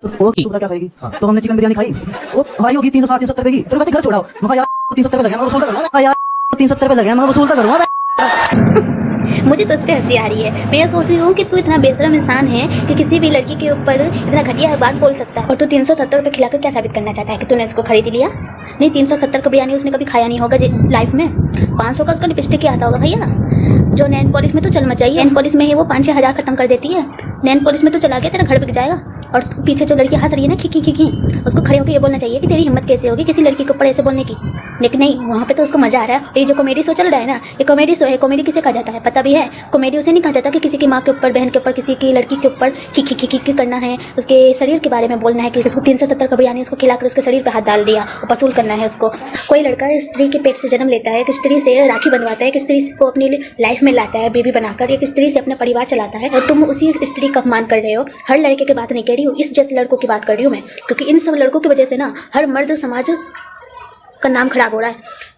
तो वो सुबह क्या खाएगी? तो हमने चिकन बिरयानी खाई, वो भाई होगी 360 370 रुपए की। फिर कहती घर छोड़ाओ, मैं कहा यार 370 रुपए लगे, मैं वसूल करूंगा। यार 370 रुपए लगे, मैं वसूल करूंगा। मुझे तो उस पर हंसी आ रही है। मैं ये सोच रही हूँ कि तू इतना बेशरम इंसान है कि किसी भी लड़की के ऊपर इतना घटिया बात बोल सकता है, और तू 370 रुपये खिलाकर क्या साबित करना चाहता है कि तूने इसको खरीद लिया? नहीं, 370 का बिरयानी उसने कभी खाया नहीं होगा लाइफ में। 500 का उसका लिपस्टिक ही आता होगा भैया। जो नैन पॉलिश में तो चल मच जाइए, नैन पॉलिश में ही वो 5-6 हज़ार खत्म कर देती है। नैन पॉलिश में तो चला गया, तेरा घर बिक जाएगा। और पीछे जो लड़की हंस रही है ना खी खी, उसको खड़े होकर ये बोलना चाहिए कि तेरी हिम्मत कैसे होगी किसी लड़की के ऊपर ऐसे बोलने की। लेकिन नहीं, वहाँ पे तो उसको मजा आ रहा है। ये जो कॉमेडी शो चल रहा है ना, ये कॉमेडी शो है। कॉमेडी किसे कहा जाता है पता भी है? कॉमेडी उसे नहीं कहा जाता कि किसी की माँ के ऊपर, बहन के ऊपर, किसी की लड़की के ऊपर खी करना है, उसके शरीर के बारे में बोलना है कि उसको 370 का बिरयानी उसको खिलाकर उसके शरीर पर हाथ डाल दिया और वसूल करना है उसको। कोई लड़का स्त्री के पेट से जन्म लेता है, एक स्त्री से राखी बंधवाता है, एक स्त्री को अपनी लाइफ में लाता है बेबी बनाकर, एक स्त्री से अपना परिवार चलाता है, और तुम उसी स्त्री का अपमान कर रहे हो। हर लड़के की बात नहीं कह रही हूँ, इस जैसे लड़कों की बात कर रही हूँ मैं, क्योंकि इन सब लड़कों की वजह से ना हर मर्द समाज का नाम खराब हो रहा है।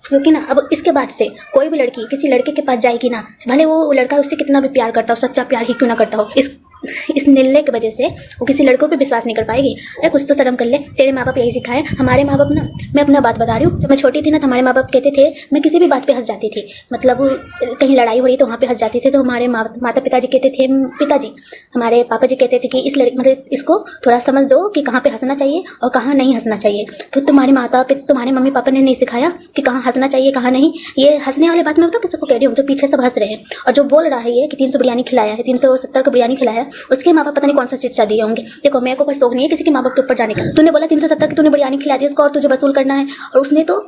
क्योंकि ना अब इसके बाद से कोई भी लड़की किसी लड़के के पास जाएगी ना, भले वो लड़का उससे कितना भी प्यार करता हो, सच्चा प्यार ही क्यों ना करता हो, इस निर्णय की वजह से वो किसी लड़कों पे विश्वास नहीं कर पाएगी। अरे कुछ तो शर्म कर ले, तेरे माँ बाप यही सिखाए। हमारे माँ बाप ना, मैं अपना बात बता रही हूँ, जब मैं छोटी थी ना तो हमारे माँ बाप कहते थे, मैं किसी भी बात पे हंस जाती थी, मतलब कहीं लड़ाई हो रही तो वहाँ पे हंस जाती थी, तो हमारे माता पिताजी कहते थे, पिताजी हमारे पापा जी कहते थे कि इस लड़की मतलब इसको थोड़ा समझ दो कि कहाँ पे हंसना चाहिए और कहाँ नहीं हंसना चाहिए। तो तुम्हारे तुम्हारे मम्मी पापा ने नहीं सिखाया कि कहाँ हंसना चाहिए कहाँ नहीं। ये हंसने वाली बात मैं तो किसी को कह रही हूँ जो पीछे सब हंस रहे हैं, और जो बोल रहा है ये कि 300 बिरयानी खिलाया है, 370 का बिरयानी खिलाया है, उसके माँ बाप पता नहीं कौन सा शिक्षा दिए होंगे। देखो मेरे को कोई शौक नहीं है किसी के माँ बाप के ऊपर जाने का। तूने बोला 370 की तूने बिरयानी खिला दी उसको और तुझे वसूल करना है, और उसने तो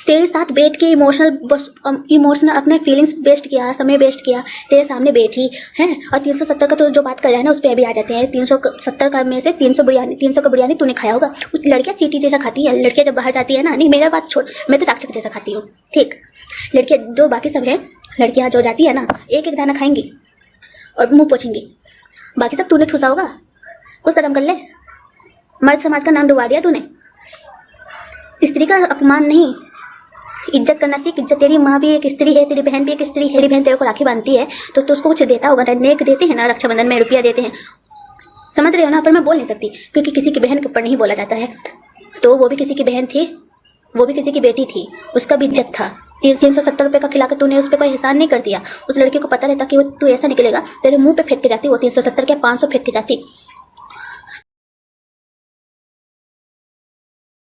तेरे साथ बैठ के इमोशनल अपने फीलिंग्स वेस्ट किया, समय वेस्ट किया, तेरे सामने बैठी है। और 370 का तो जो बात कर रहा है ना उस पर अभी आ जाते हैं। 370 का में से 300 का बिरयानी तूने खाया होगा। उस लड़कियाँ चीटी जैसा खाती है, लड़कियाँ जब बाहर जाती है ना, नहीं मेरा बात छोड़, मैं तो राक्षस जैसा खाती हूँ, ठीक। लड़कियाँ जो बाकी सब हैं, लड़कियाँ जो जाती है ना एक एक दाना खाएंगी और मुँह पोछेंगी, बाकी सब तूने ठूसा होगा। कुछ शर्म कर ले, मर्द समाज का नाम डुबा दिया तूने। स्त्री का अपमान नहीं, इज्जत करना सीख। इज्जत, तेरी माँ भी एक स्त्री है, तेरी बहन भी एक स्त्री है, तेरी बहन तेरे को राखी बांधती है तो उसको कुछ देता होगा, नेक देते हैं ना, रक्षाबंधन में रुपया देते हैं, समझ रहे हो ना। पर मैं बोल नहीं सकती क्योंकि किसी की बहन के ऊपर नहीं बोला जाता है, तो वो भी किसी की बहन थी, वो भी किसी की बेटी थी, उसका भी इज्जत था। 370 रुपये का खिलाकर तूने उस पर कोई एहसान नहीं कर दिया। उस लड़के को पता रहता कि वो तू ऐसा निकलेगा, तेरे मुंह पे फेंक के जाती, वो 370 के 500 फेंक के जाती।